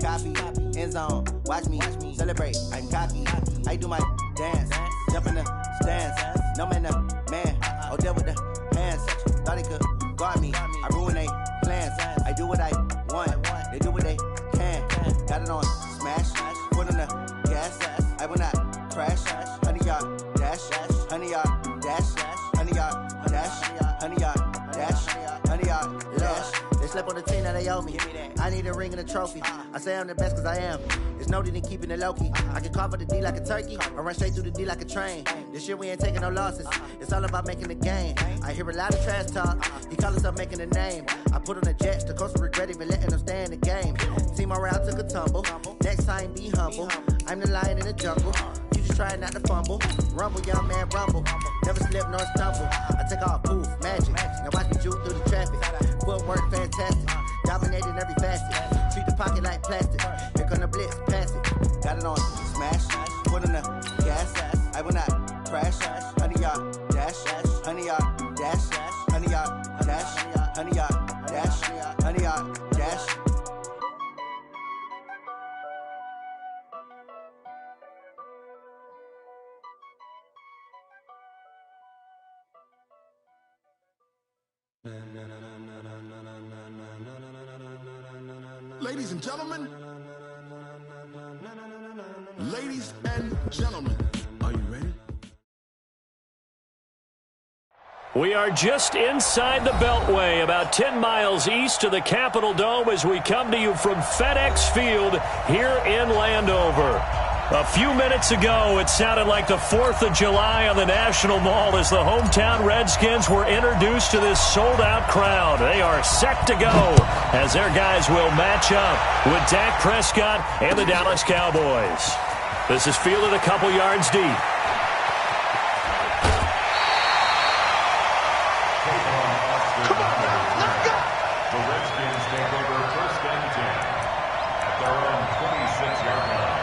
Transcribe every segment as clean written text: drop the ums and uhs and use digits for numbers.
copy, end zone, watch me celebrate. I'm cocky, I do my dance, jump in the stands. No man, man, oh deal with the hands. Thought he could guard me, I ruin they plans. I do what I want, they do what they can. Got it on smash, put on the gas. I will not crash. 100-yard dash, 100-yard dash, 100-yard dash, 100-yard dash, 100-yard dash. They slept on the team that they owe me. I need a ring and a trophy. I say I'm the best cause I am. It's noted in keeping it low-key. I can call for the D like a turkey, or run straight through the D like a train. This year we ain't taking no losses. It's all about making the game. I hear a lot of trash talk. He call himself making a name. I put on the Jets. The coach will regret even letting them stay in the game. Team morale took a tumble. Next time be humble. I'm the lion in the jungle. You just trying not to fumble. Rumble, young man, rumble. Never slip nor stumble. I take off, poof, magic. Now watch me juke through the traffic. Footwork fantastic. Dominating every facet. Treat the pocket like plastic. Here come the blitz, pass it. Got it on smash. Put on the gas. I will not crash. 100-yard dash. 100-yard dash. 100-yard dash. 100-yard dash. 100-yard dash. Ladies and gentlemen, are you ready? We are just inside the Beltway, about 10 miles east of the Capitol Dome as we come to you from FedEx Field here in Landover. A few minutes ago, it sounded like the 4th of July on the National Mall as the hometown Redskins were introduced to this sold-out crowd. They are set to go as their guys will match up with Dak Prescott and the Dallas Cowboys. This is fielded a couple yards deep. The Redskins take over first and 10 at their own 26-yard line.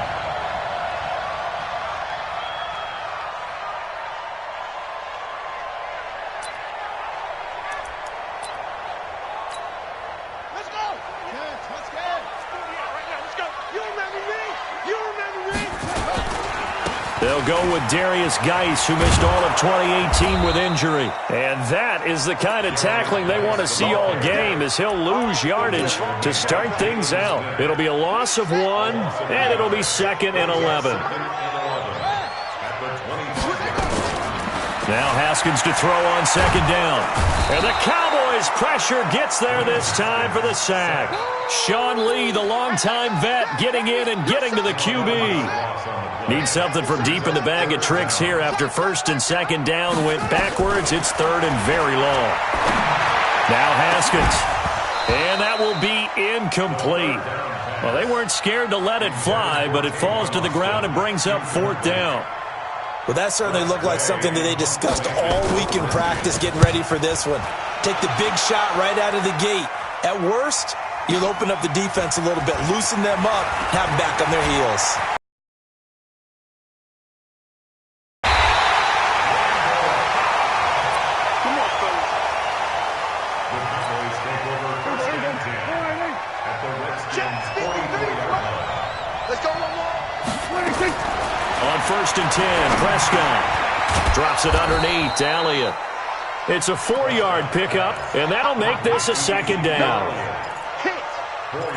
They'll go with Darius Geis, who missed all of 2018 with injury. And that is the kind of tackling they want to see all game, as he'll lose yardage to start things out. It'll be a loss of 1, and it'll be 2nd and 11. Now Haskins to throw on 2nd down. And the Cowboys pressure gets there this time for the sack. Sean Lee, the longtime vet, getting in and getting to the QB. Need something from deep in the bag of tricks here after 1st and 2nd down went backwards. It's 3rd and very long. Now Haskins. And that will be incomplete. Well, they weren't scared to let it fly, but it falls to the ground and brings up 4th down. Well, that certainly looked like something that they discussed all week in practice getting ready for this one. Take the big shot right out of the gate. At worst, you'll open up the defense a little bit, loosen them up, have them back on their heels. On 1st and 10, Prescott drops it underneath to Elliott. It's a 4-yard pickup, and that'll make this a 2nd down.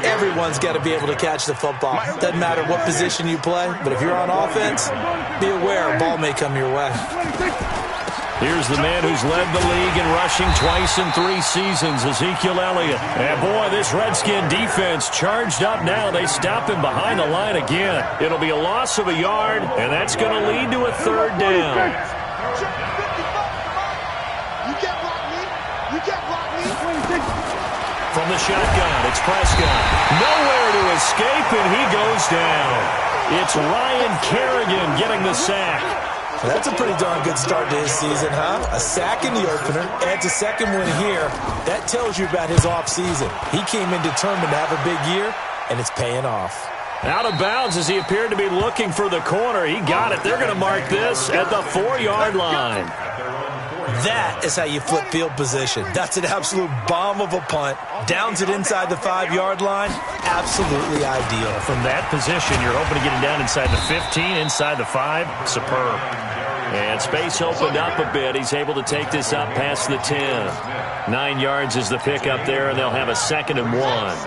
Everyone's got to be able to catch the football. Doesn't matter what position you play, but if you're on offense, be aware a ball may come your way. Here's the man who's led the league in rushing twice in 3 seasons, Ezekiel Elliott. And boy, this Redskin defense charged up now. They stop him behind the line again. It'll be a loss of a yard, and that's going to lead to a 3rd down. From the shotgun, it's Prescott. Nowhere to escape, and he goes down. It's Ryan Kerrigan getting the sack. That's a pretty darn good start to his season, huh? A sack in the opener, adds a 2nd win here. That tells you about his offseason. He came in determined to have a big year, and it's paying off. Out of bounds as he appeared to be looking for the corner. He got it. They're going to mark this at the 4-yard line. That is how you flip field position. That's an absolute bomb of a punt. Downs it inside the 5-yard line. Absolutely ideal. From that position, you're hoping to get it down inside the 15, inside the 5. Superb. And space opened up a bit. He's able to take this up past the 10. 9 yards is the pickup there, and they'll have a 2nd and 1.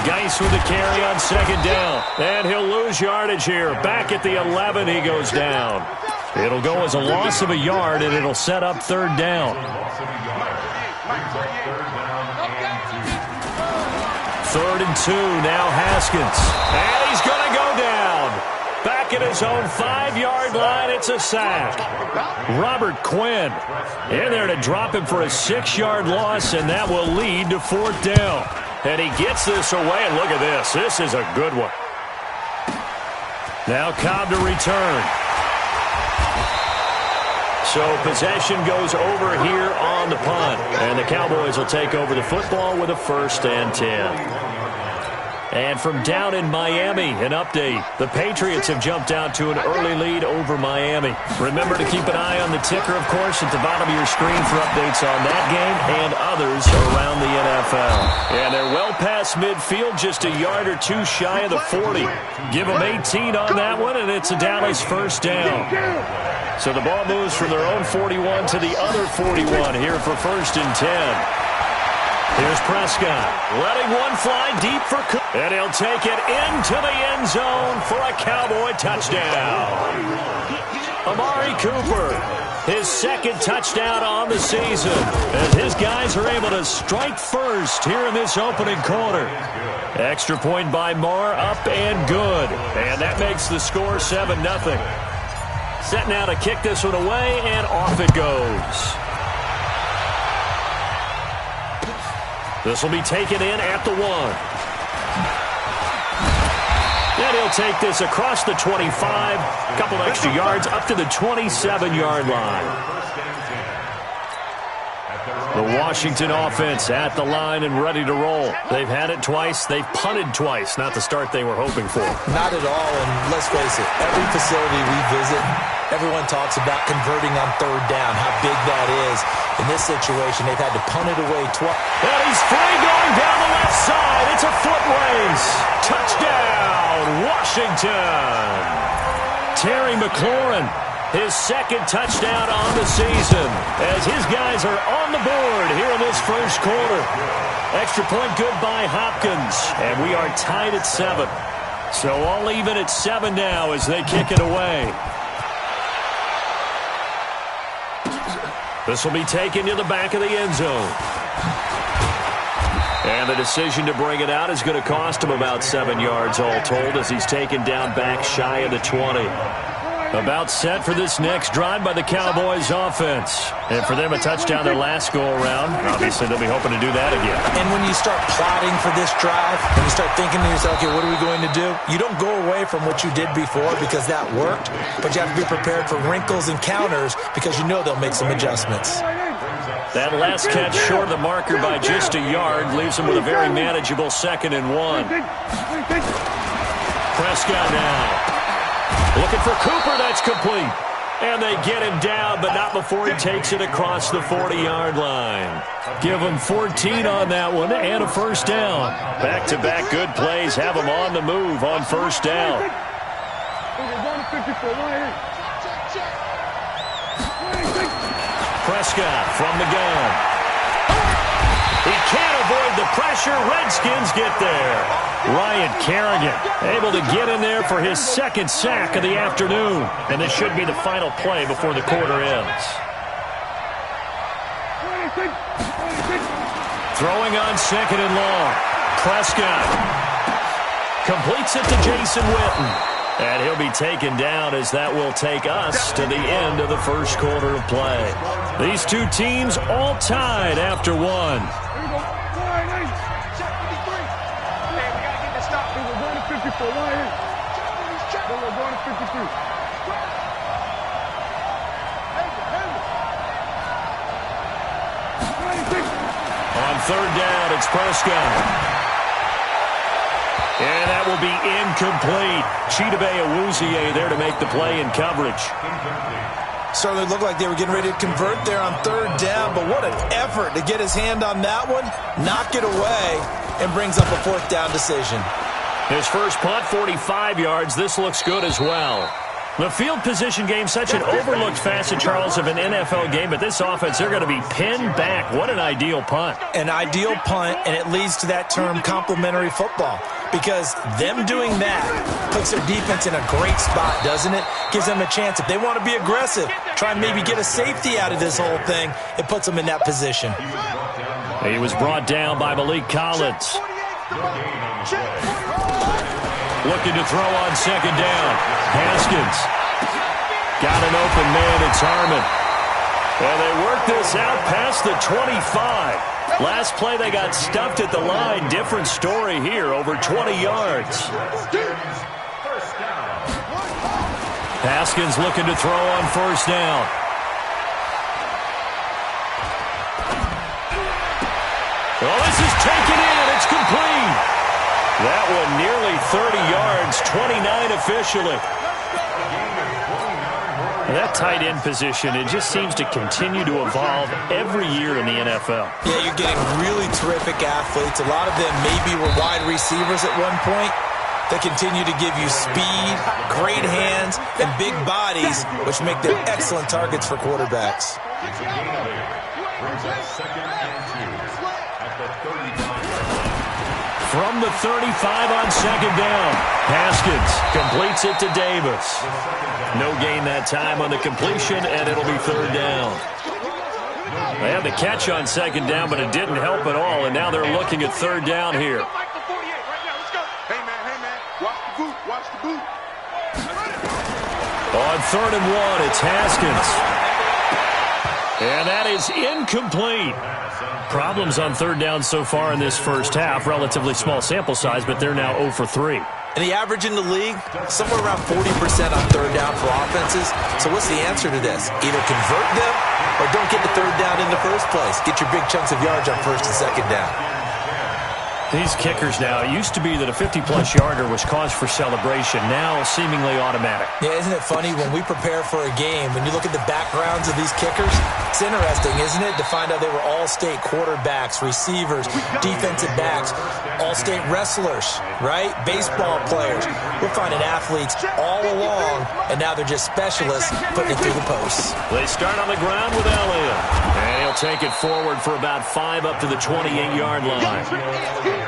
Geis with the carry on 2nd down. And he'll lose yardage here. Back at the 11, he goes down. It'll go as a loss of a yard, and it'll set up 3rd down. 3rd and 2, now Haskins. And he's going to go down. Back at his own 5-yard line, it's a sack. Robert Quinn in there to drop him for a 6-yard loss, and that will lead to 4th down. And he gets this away, and look at this. This is a good one. Now Cobb to return. So possession goes over here on the punt. And the Cowboys will take over the football with a 1st and 10. And from down in Miami, an update. The Patriots have jumped out to an early lead over Miami. Remember to keep an eye on the ticker, of course, at the bottom of your screen for updates on that game and others around the NFL. And they're well past midfield, just a yard or 2 shy of the 40. Give them 18 on that one, and it's a Dallas 1st down. So the ball moves from their own 41 to the other 41 here for 1st and 10. Here's Prescott, letting one fly deep for Cooper. And he'll take it into the end zone for a Cowboy touchdown. Amari Cooper, his 2nd touchdown on the season, as his guys are able to strike first here in this opening quarter. Extra point by Moore, up and good. And that makes the score 7-0. Set now to kick this one away, and off it goes. This will be taken in at the 1. And he'll take this across the 25, a couple extra yards up to the 27-yard line. The Washington offense at the line and ready to roll. They've had it twice. They've punted twice. Not the start they were hoping for. Not at all, and let's face it, every facility we visit, everyone talks about converting on 3rd down, how big that is. In this situation, they've had to punt it away twice. And he's free going down the left side. It's a foot race. Touchdown, Washington. Terry McLaurin, his 2nd touchdown on the season, as his guys are on the board here in this 1st quarter. Extra point good by Hopkins, and we are tied at 7. So all even at 7 now as they kick it away. This will be taken to the back of the end zone. And the decision to bring it out is going to cost him about 7 yards all told, as he's taken down back shy of the 20. About set for this next drive by the Cowboys offense. And for them, a touchdown their last go-around. Obviously, they'll be hoping to do that again. And when you start plotting for this drive, and you start thinking to yourself, okay, what are we going to do? You don't go away from what you did before because that worked, but you have to be prepared for wrinkles and counters because you know they'll make some adjustments. That last catch short of the marker by just a yard leaves him with a very manageable 2nd and 1. Prescott now. Looking for Cooper, that's complete. And they get him down, but not before he takes it across the 40-yard line. Give him 14 on that one and a 1st down. Back-to-back good plays have him on the move on 1st down. Prescott from the gun. He can't avoid the pressure. Redskins get there. Ryan Kerrigan able to get in there for his 2nd sack of the afternoon. And this should be the final play before the quarter ends. Throwing on 2nd and long. Prescott completes it to Jason Witten. And he'll be taken down as that will take us to the end of the 1st quarter of play. These two teams all tied after 1. On 3rd down, it's Prescott. And that will be incomplete. Chidobe Awuzie there to make the play in coverage. Certainly looked like they were getting ready to convert there on third down, but what an effort to get his hand on that one, knock it away, and brings up a fourth down decision. His first punt, 45 yards. This looks good as well. The field position game, such an overlooked facet, Charles, of an NFL game, but this offense, they're going to be pinned back. What an ideal punt. An ideal punt, and it leads to that term complementary football, because them doing that puts their defense in a great spot, doesn't it? Gives them a chance. If they want to be aggressive, try and maybe get a safety out of this whole thing, it puts them in that position. He was brought down by Malik Collins. Looking to throw on second down. Haskins. Got an open man. It's Harmon. And they work this out past the 25. Last play they got stuffed at the line. Different story here. Over 20 yards. Haskins looking to throw on first down. Well, this is taken in. It's complete. That one nearly 30 yards, 29 officially. That tight end position, it just seems to continue to evolve every year in the NFL. Yeah, you're getting really terrific athletes. A lot of them maybe were wide receivers at one point. They continue to give you speed, great hands, and big bodies, which make them excellent targets for quarterbacks. From the 35 on second down, Haskins completes it to Davis. No gain that time on the completion, and it'll be third down. They had the catch on second down, but it didn't help at all, and now they're looking at third down here. On third and one, it's Haskins. And that is incomplete. Problems on third down so far in this first half. Relatively small sample size, but they're now 0 for 3. And the average in the league, somewhere around 40% on third down for offenses. So what's the answer to this? Either convert them or don't get the third down in the first place. Get your big chunks of yards on first and second down. These kickers now, it used to be that a 50-plus yarder was cause for celebration. Now, seemingly automatic. Yeah, isn't it funny when we prepare for a game, when you look at the backgrounds of these kickers, it's interesting, isn't it, to find out they were all-state quarterbacks, receivers, defensive backs, all-state wrestlers, right? Baseball players. We're finding athletes all along, and now they're just specialists putting it through the posts. They start on the ground with Elliott. And he'll take it forward for about 5 up to the 28-yard line.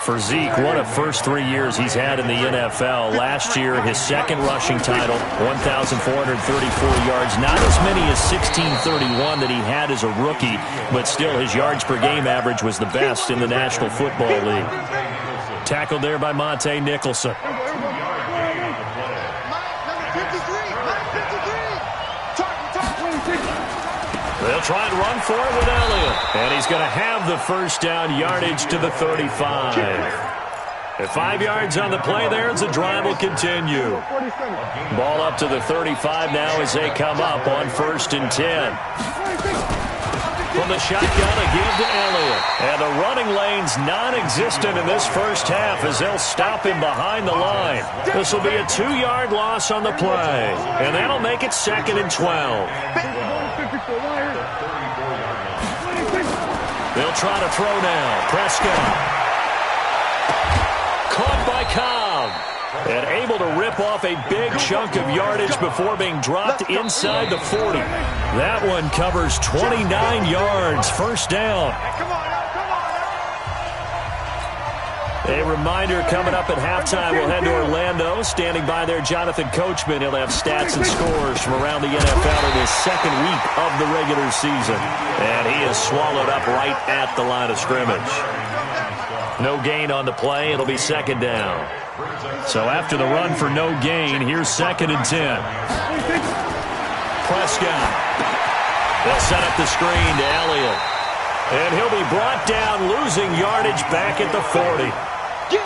For Zeke, what a first 3 years he's had in the NFL. Last year, his second rushing title, 1,434 yards. Not as many as 1,631 that he had as a rookie, but still his yards per game average was the best in the National Football League. Tackled there by Monte Nicholson. They'll try and run for it with Elliott. And he's going to have the first down, yardage to the 35. At 5 yards on the play there as the drive will continue. Ball up to the 35 now as they come up on 1st and 10. From the shotgun, a give to Elliott. And the running lane's non-existent in this first half as they'll stop him behind the line. This will be a 2-yard loss on the play. And that'll make it 2nd and 12. They'll try to throw now. Prescott. Caught by Cobb. And able to rip off a big chunk of yardage before being dropped inside the 40. That one covers 29 yards. First down. A reminder coming up at halftime. We'll head to Orlando. Standing by there, Jonathan Coachman. He'll have stats and scores from around the NFL in his second week of the regular season. And he is swallowed up right at the line of scrimmage. No gain on the play. It'll be 2nd down. So after the run for no gain, here's 2nd and 10. Prescott. They'll set up the screen to Elliott. And he'll be brought down, losing yardage back at the 40.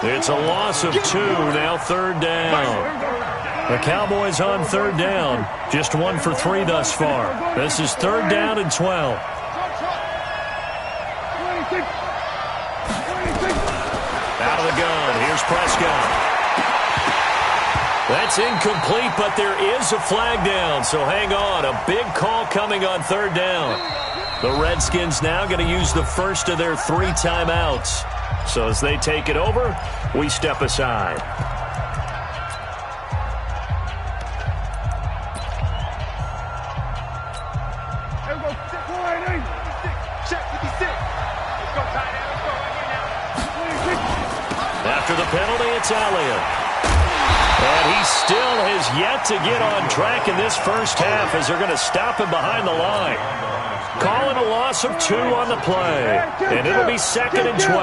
It's a loss of 2, now 3rd down. The Cowboys on 3rd down. Just 1 for 3 thus far. This is 3rd down and 12. Out of the gun. Here's Prescott. That's incomplete, but there is a flag down, so hang on. A big call coming on third down. The Redskins now going to use the first of their 3 timeouts. So as they take it over, we step aside. After the penalty, it's Elliott. And he still has yet to get on track in this first half as they're going to stop him behind the line. Calling a loss of 2 on the play. And it'll be 2nd and 12.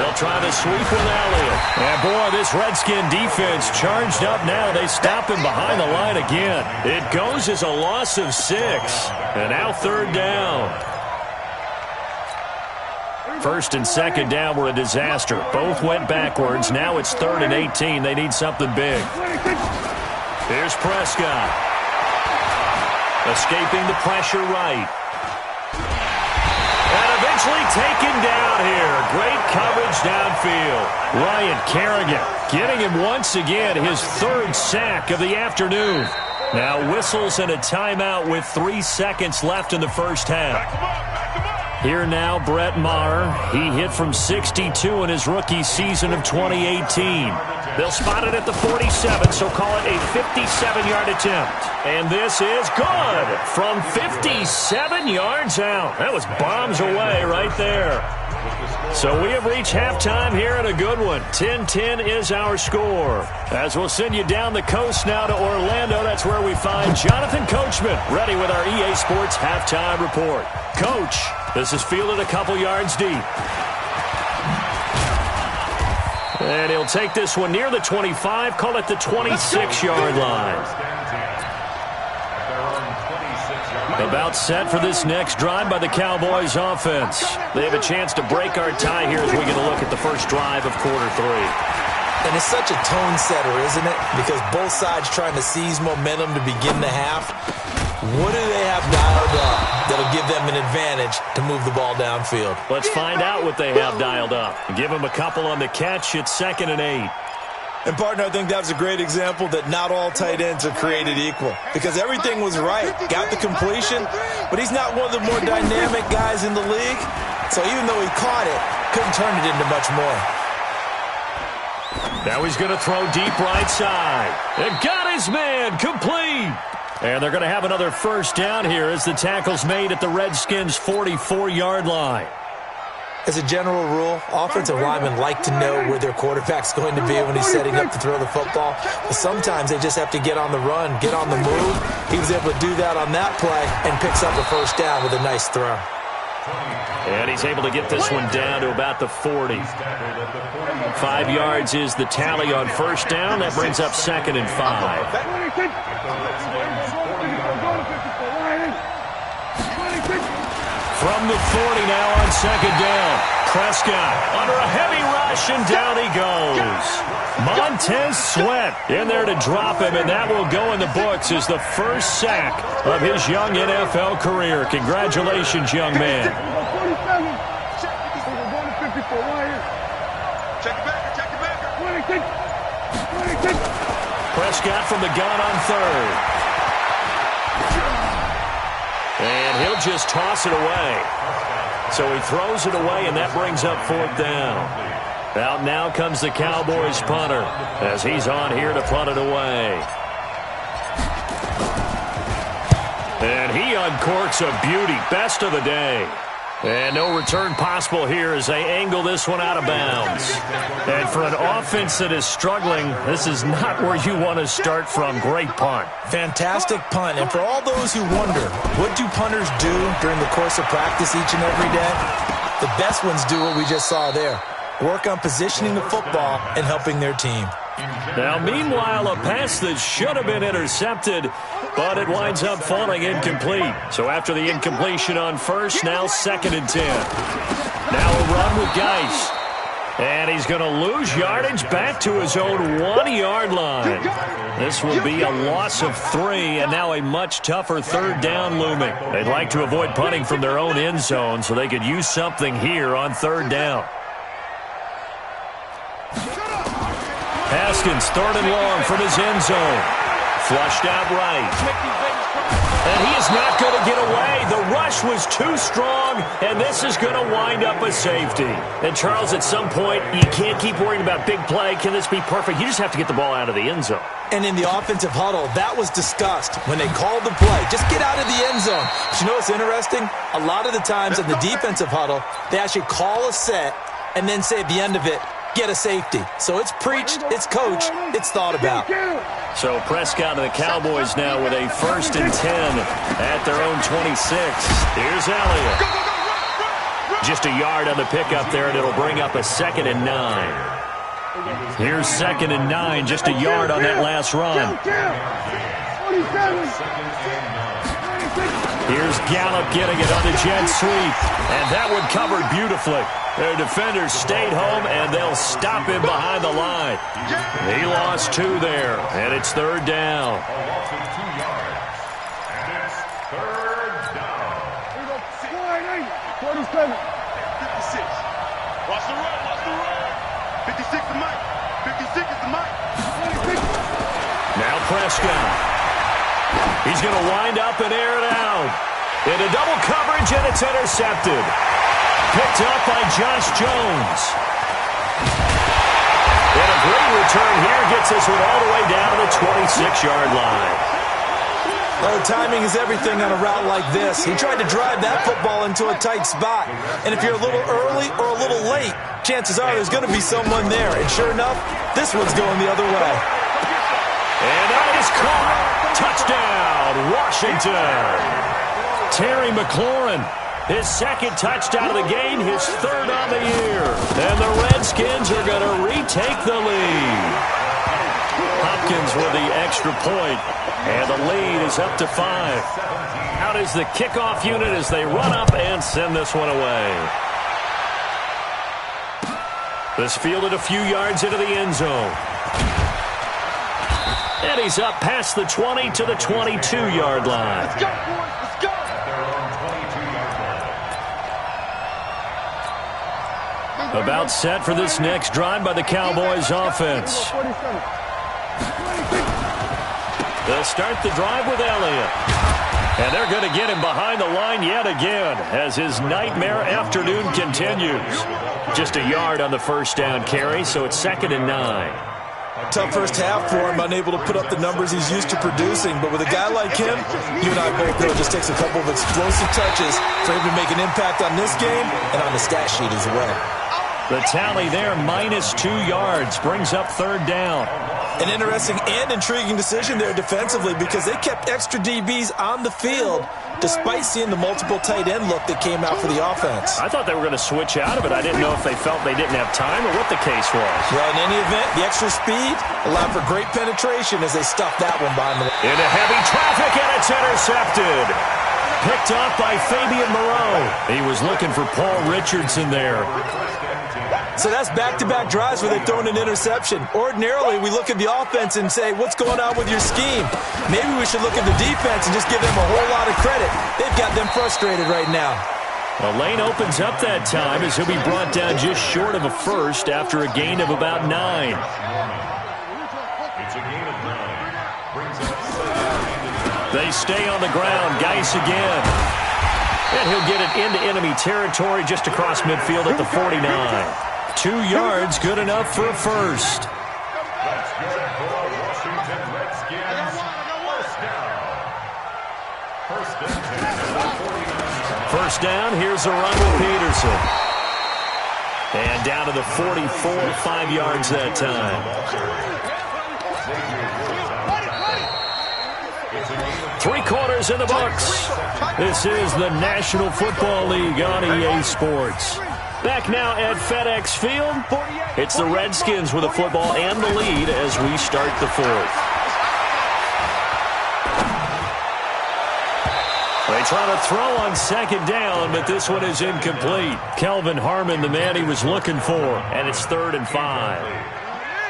They'll try to sweep with Elliott. And boy, this Redskin defense charged up now. They stop him behind the line again. It goes as a loss of 6. And now third down. First and second down were a disaster. Both went backwards. Now it's 3rd and 18. They need something big. Here's Prescott. Escaping the pressure right. And eventually taken down here. Great coverage downfield. Ryan Kerrigan getting him once again his 3rd sack of the afternoon. Now whistles and a timeout with 3 seconds left in the first half. Here now, Brett Maher. He hit from 62 in his rookie season of 2018. They'll spot it at the 47, so call it a 57-yard attempt. And this is good from 57 yards out. That was bombs away right there. So we have reached halftime here in a good one. 10-10 is our score. As we'll send you down the coast now to Orlando, that's where we find Jonathan Coachman ready with our EA Sports Halftime Report. Coach, this is fielded a couple yards deep. And he'll take this one near the 25, call it the 26-yard line. About set for this next drive by the Cowboys offense. They have a chance to break our tie here as we get a look at the first drive of quarter 3. And it's such a tone setter, isn't it? Because both sides trying to seize momentum to begin the half. What do they have dialed up that'll give them an advantage to move the ball downfield? Let's find out what they have dialed up. Give them a couple on the catch. It's 2nd and 8. And, partner, I think that was a great example that not all tight ends are created equal. Because everything was right. Got the completion, but he's not one of the more dynamic guys in the league. So even though he caught it, couldn't turn it into much more. Now he's going to throw deep right side. And got his man complete. And they're going to have another first down here as the tackle's made at the Redskins' 44-yard line. As a general rule, offensive linemen like to know where their quarterback's going to be when he's setting up to throw the football. But sometimes they just have to get on the run, get on the move. He was able to do that on that play and picks up a first down with a nice throw. And he's able to get this one down to about the 40. 5 yards is the tally on first down. That brings up 2nd and 5. From the 40 now on 2nd down. Prescott under a heavy rush, and down he goes. Montez Sweat in there to drop him, and that will go in the books as the first sack of his young NFL career. Congratulations, young man. Prescott from the gun on 3rd. And he'll just toss it away. So he throws it away, and that brings up 4th down. Out now comes the Cowboys punter as he's on here to punt it away. And he uncorks a beauty. Best of the day. And no return possible here as they angle this one out of bounds. And for an offense that is struggling, this is not where you want to start from. Great punt. Fantastic punt. And for all those who wonder, what do punters do during the course of practice each and every day? The best ones do what we just saw there. Work on positioning the football and helping their team. Now, meanwhile, a pass that should have been intercepted, but it winds up falling incomplete. So after the incompletion on first, now 2nd and 10. Now a run with Geis. And he's going to lose yardage back to his own 1-yard line. This will be a loss of 3, and now a much tougher 3rd down looming. They'd like to avoid punting from their own end zone so they could use something here on 3rd down. Haskins, 3rd and long from his end zone. Flushed out right. And he is not going to get away. The rush was too strong, and this is going to wind up a safety. And, Charles, at some point, you can't keep worrying about big play. Can this be perfect? You just have to get the ball out of the end zone. And in the offensive huddle, that was discussed when they called the play. Just get out of the end zone. But you know what's interesting? A lot of the times in the defensive huddle, they actually call a set and then say at the end of it, get a safety. So it's preached, it's coached, it's thought about. So Prescott and the Cowboys now with a 1st and 10 at their own 26. Here's Elliott. Just a yard on the pickup there, and it'll bring up a 2nd and 9. Here's 2nd and 9, just a yard on that last run. Here's Gallup getting it on the jet sweep, and that one covered beautifully. Their defenders stayed home, and they'll stop him behind the line. He lost 2 there, and it's 3rd down. A loss of 2 yards. And it's 3rd down. 47. 56. Watch the run. Watch the run. 56 is Mike. 56 is the Mike. Now Prescott. He's going to wind up and air it out. Into double coverage, and it's intercepted. Picked up by Josh Jones. And a great return here gets this one all the way down to the 26-yard line. Well, timing is everything on a route like this. He tried to drive that football into a tight spot. And if you're a little early or a little late, chances are there's going to be someone there. And sure enough, this one's going the other way. And that is caught. Touchdown, Washington. Terry McLaurin, his 2nd touchdown of the game, his 3rd on the year. And the Redskins are going to retake the lead. Hopkins with the extra point, and the lead is up to 5. Out is the kickoff unit as they run up and send this one away. This fielded a few yards into the end zone. And he's up past the 20 to the 22-yard line. Let's go, boys. Let's go. About set for this next drive by the Cowboys offense. They'll start the drive with Elliott. And they're going to get him behind the line yet again as his nightmare afternoon continues. Just a yard on the 1st down carry, so it's 2nd and 9. Tough first half for him, unable to put up the numbers he's used to producing. But with a guy like him, you and I both know it just takes a couple of explosive touches for him to make an impact on this game and on the stat sheet as well. The tally there, -2 yards, brings up 3rd down. An interesting and intriguing decision there defensively because they kept extra DBs on the field despite seeing the multiple tight end look that came out for the offense. I thought they were going to switch out of it. I didn't know if they felt they didn't have time or what the case was. Well, in any event, the extra speed allowed for great penetration as they stuffed that one behind the line. Into heavy traffic, and it's intercepted. Picked off by Fabian Moreau. He was looking for Paul Richardson there. So that's back-to-back drives where they've thrown an interception. Ordinarily, we look at the offense and say, what's going on with your scheme? Maybe we should look at the defense and just give them a whole lot of credit. They've got them frustrated right now. The lane opens up that time as he'll be brought down just short of a first after a gain of about 9. It's a gain of 9. Brings up 7. They stay on the ground. Geis again. And he'll get it into enemy territory just across midfield at the 49. 2 yards, good enough for a first. That's good for the Washington Redskins. First down. First down, here's a run with Peterson. And down to the 44, 5 yards that time. 3 quarters in the books. This is the National Football League on EA Sports. Back now at FedEx Field. It's the Redskins with the football and the lead as we start the 4th. They try to throw on 2nd down, but this one is incomplete. Kelvin Harmon, the man he was looking for, and it's 3rd and 5.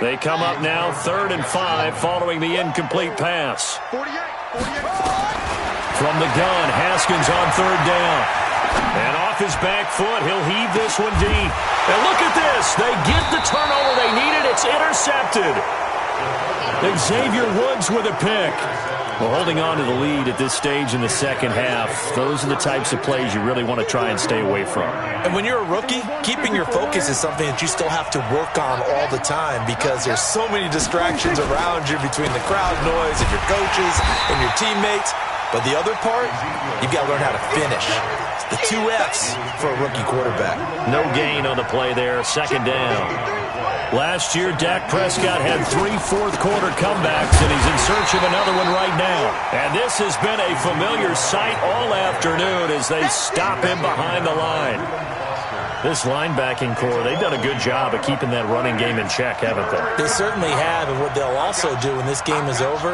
They come up now 3rd and 5 following the incomplete pass. From the gun, Haskins on 3rd down. And off his back foot, he'll heave this one deep. And look at this. They get the turnover they needed. It's intercepted. Xavier Woods with a pick. Well, holding on to the lead at this stage in the second half, those are the types of plays you really want to try and stay away from. And when you're a rookie, keeping your focus is something that you still have to work on all the time because there's so many distractions around you between the crowd noise and your coaches and your teammates. But the other part, you've got to learn how to finish. It's the 2 F's for a rookie quarterback. No gain on the play there, second down. Last year, Dak Prescott had 3 fourth-quarter comebacks, and he's in search of another one right now. And this has been a familiar sight all afternoon as they stop him behind the line. This linebacking core, they've done a good job of keeping that running game in check, haven't they? They certainly have, and what they'll also do when this game is over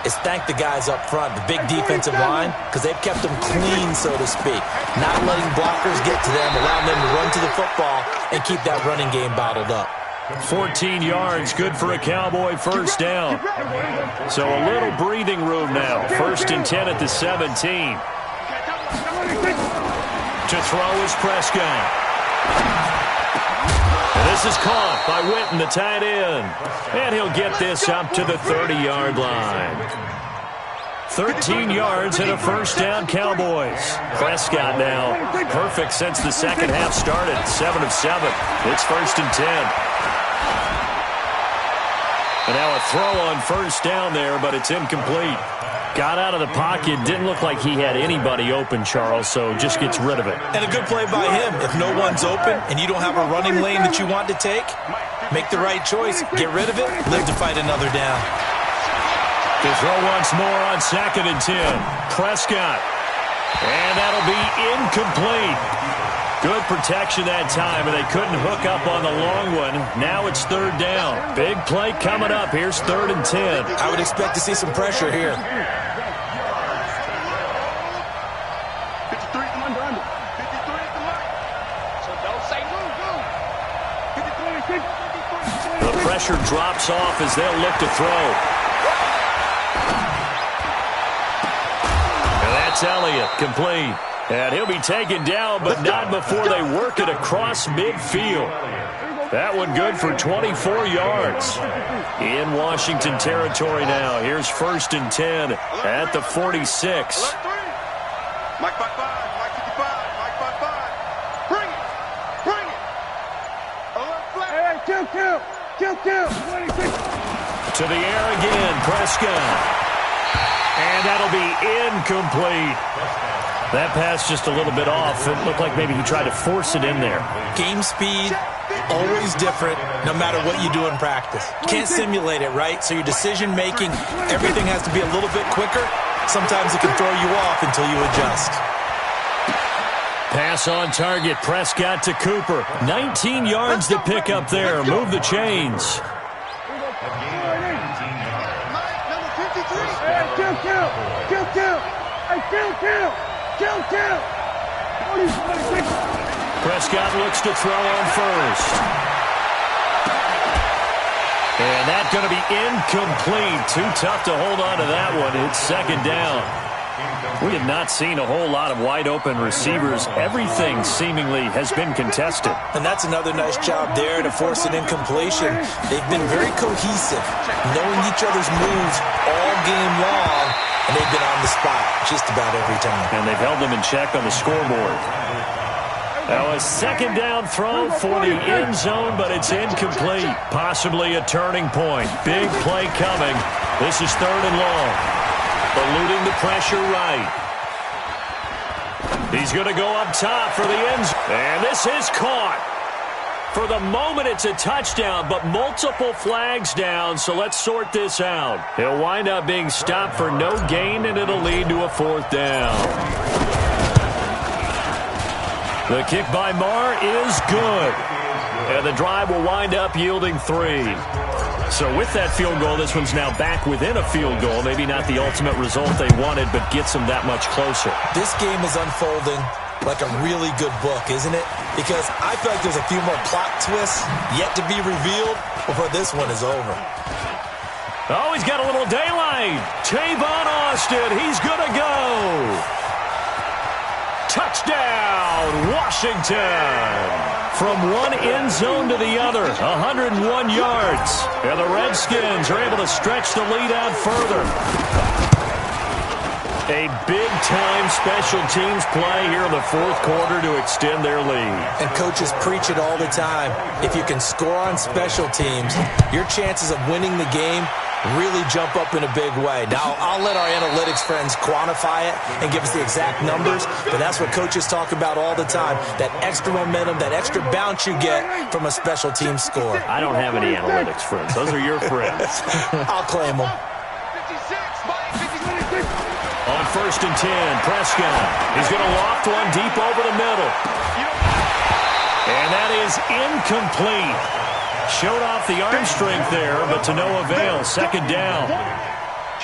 is thank the guys up front, the big defensive line, because they've kept them clean, so to speak. Not letting blockers get to them, allowing them to run to the football and keep that running game bottled up. 14 yards, good for a Cowboy first down. So a little breathing room now. 1st and 10 at the 17. To throw is Prescott. And this is caught by Witten, the tight end. And he'll get this up to the 30-yard line. 13 yards and a first down, Cowboys. Prescott now perfect since the second half started. 7 of 7. It's 1st and 10. And now a throw on first down there, but it's incomplete. Got out of the pocket. Didn't look like he had anybody open, Charles, so just gets rid of it. And a good play by him. If no one's open and you don't have a running lane that you want to take, make the right choice. Get rid of it. Live to fight another down. To throw once more on 2nd and 10. Prescott. And that'll be incomplete. Good protection that time, and they couldn't hook up on the long one. Now it's 3rd down. Big play coming up. Here's 3rd and 10. I would expect to see some pressure here. 53, under. 53 is the mark. So don't say move. 53. The pressure drops off as they'll look to throw. And that's Elliott, complete. And he'll be taken down, but not before they work it across midfield. That one good for 24 yards. In Washington territory now. Here's 1st and 10 at the 46. Mike 55, Mike 55, Mike 55. Bring it. Hey, kill. 26. To the air again, Prescott. And that'll be incomplete. That pass just a little bit off. It looked like maybe he tried to force it in there. Game speed, always different, no matter what you do in practice. Can't simulate it, right? So your decision-making, everything has to be a little bit quicker. Sometimes it can throw you off until you adjust. Pass on target, Prescott to Cooper. 19 yards to pick up there. Move the chains. Prescott looks to throw on first. And that's going to be incomplete. Too tough to hold on to that one. It's 2nd down. We have not seen a whole lot of wide-open receivers. Everything seemingly has been contested. And that's another nice job there to force an incompletion. They've been very cohesive, knowing each other's moves all game long, and they've been on the spot just about every time. And they've held them in check on the scoreboard. Now a 2nd down throw for the end zone, but it's incomplete. Possibly a turning point. Big play coming. This is 3rd and long. Eluding the pressure right. He's going to go up top for the end zone. And this is caught. For the moment, it's a touchdown, but multiple flags down, so let's sort this out. He'll wind up being stopped for no gain, and it'll lead to a 4th down. The kick by Marr is good. And the drive will wind up yielding 3. So with that field goal, this one's now back within a field goal. Maybe not the ultimate result they wanted, but gets them that much closer. This game is unfolding like a really good book, isn't it? Because I feel like there's a few more plot twists yet to be revealed before this one is over. Oh, he's got a little daylight. Tavon Austin, he's going to go. Touchdown. Touchdown, Washington! From one end zone to the other, 101 yards. And the Redskins are able to stretch the lead out further. A big-time special teams play here in the fourth quarter to extend their lead. And coaches preach it all the time. If you can score on special teams, your chances of winning the game really jump up in a big way. Now, I'll let our analytics friends quantify it and give us the exact numbers, but that's what coaches talk about all the time, that extra momentum, that extra bounce you get from a special team score. I don't have any analytics friends. Those are your friends. I'll claim them. On 1st and 10, Prescott. He's going to loft one deep over the middle. And that is incomplete. Showed off the arm strength there, but to no avail. Second down.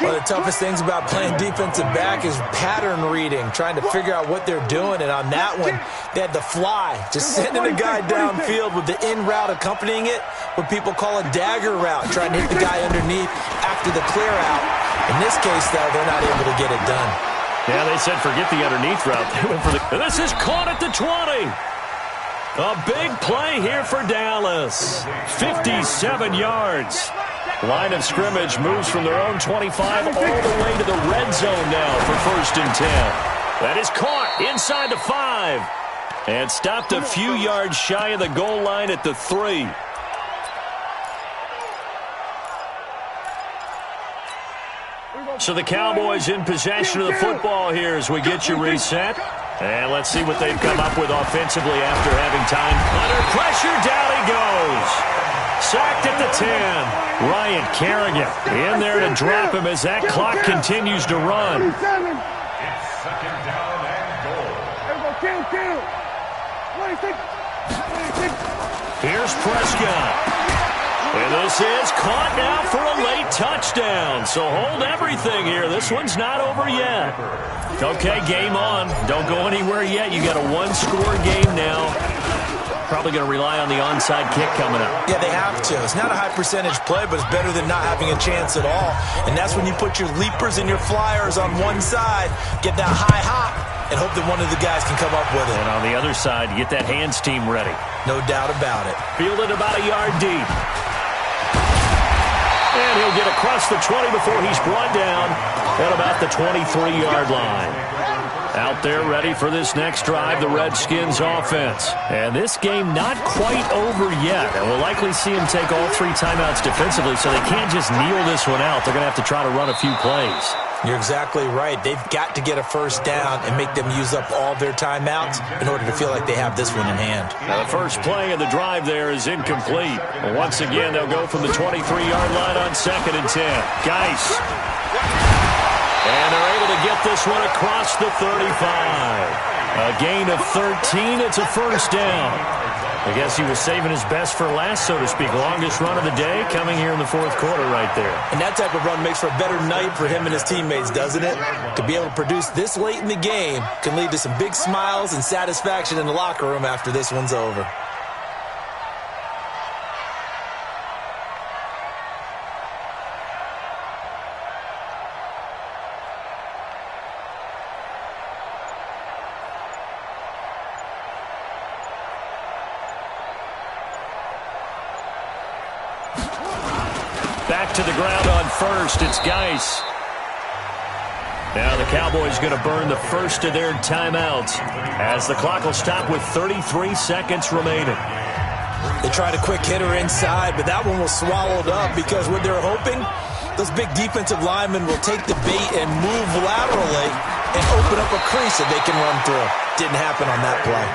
One of the toughest things about playing defensive back is pattern reading, trying to figure out what they're doing. And on that one, they had the fly, just sending a guy downfield with the in route accompanying it, what people call a dagger route, trying to hit the guy underneath after the clear out. In this case, though, they're not able to get it done. Yeah, they said forget the underneath route. They went for the... And this is caught at the 20. A big play here for Dallas. 57 yards. Line of scrimmage moves from their own 25 all the way to the red zone now for 1st and 10. That is caught inside the 5. And stopped a few yards shy of the goal line at the 3. So the Cowboys in possession of the football here as we get you reset. And let's see what they've come up with offensively after having time. Under pressure, down he goes. Sacked at the 10. Ryan Kerrigan in there to drop him as that clock continues to run. It's 2nd down and goal. Here's Prescott. And this is caught now for a late touchdown. So hold everything here. This one's not over yet. Okay, game on. Don't go anywhere yet. You got a one-score game now. Probably going to rely on the onside kick coming up. Yeah, they have to. It's not a high-percentage play, but it's better than not having a chance at all. And that's when you put your leapers and your flyers on one side, get that high hop, and hope that one of the guys can come up with it. And on the other side, get that hands team ready. No doubt about it. Fielded about a yard deep. And he'll get across the 20 before he's brought down at about the 23-yard line. Out there ready for this next drive, the Redskins offense. And this game not quite over yet. And we'll likely see them take all 3 timeouts defensively, so they can't just kneel this one out. They're going to have to try to run a few plays. You're exactly right. They've got to get a first down and make them use up all their timeouts in order to feel like they have this one in hand. Now the first play of the drive there is incomplete. Once again, they'll go from the 23-yard line on 2nd and 10. Geis. And they're able to get this one across the 35. A gain of 13. It's a first down. I guess he was saving his best for last, so to speak. Longest run of the day coming here in the fourth quarter right there. And that type of run makes for a better night for him and his teammates, doesn't it? To be able to produce this late in the game can lead to some big smiles and satisfaction in the locker room after this one's over. Back to the ground on first. It's Geis. Now the Cowboys going to burn the first of their timeouts as the clock will stop with 33 seconds remaining. They tried a quick hitter inside, but that one was swallowed up because what they're hoping, those big defensive linemen will take the bait and move laterally and open up a crease that they can run through. Didn't happen on that play.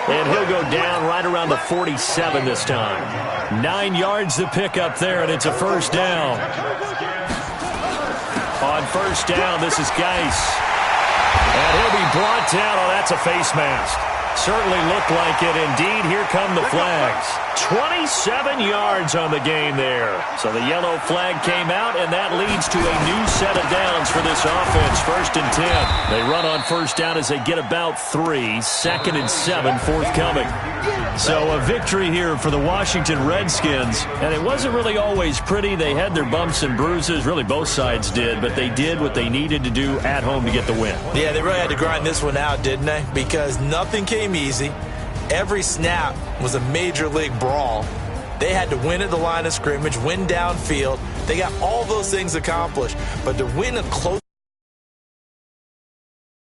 And he'll go down right around the 47 this time. 9 yards to pick up there, and it's a first down. On first down, this is Geis. And he'll be brought down. Oh, that's a face mask. Certainly looked like it. Indeed, here come the flags. 27 yards on the game there. So the yellow flag came out, and that leads to a new set of downs for this offense. 1st and 10. They run on 1st down as they get about 3. 2nd and 7 forthcoming. So a victory here for the Washington Redskins. And it wasn't really always pretty. They had their bumps and bruises. Really, both sides did. But they did what they needed to do at home to get the win. Yeah, they really had to grind this one out, didn't they? Because nothing came easy. Every snap was a major league brawl. They had to win at the line of scrimmage, win downfield. They got all those things accomplished. But to win a close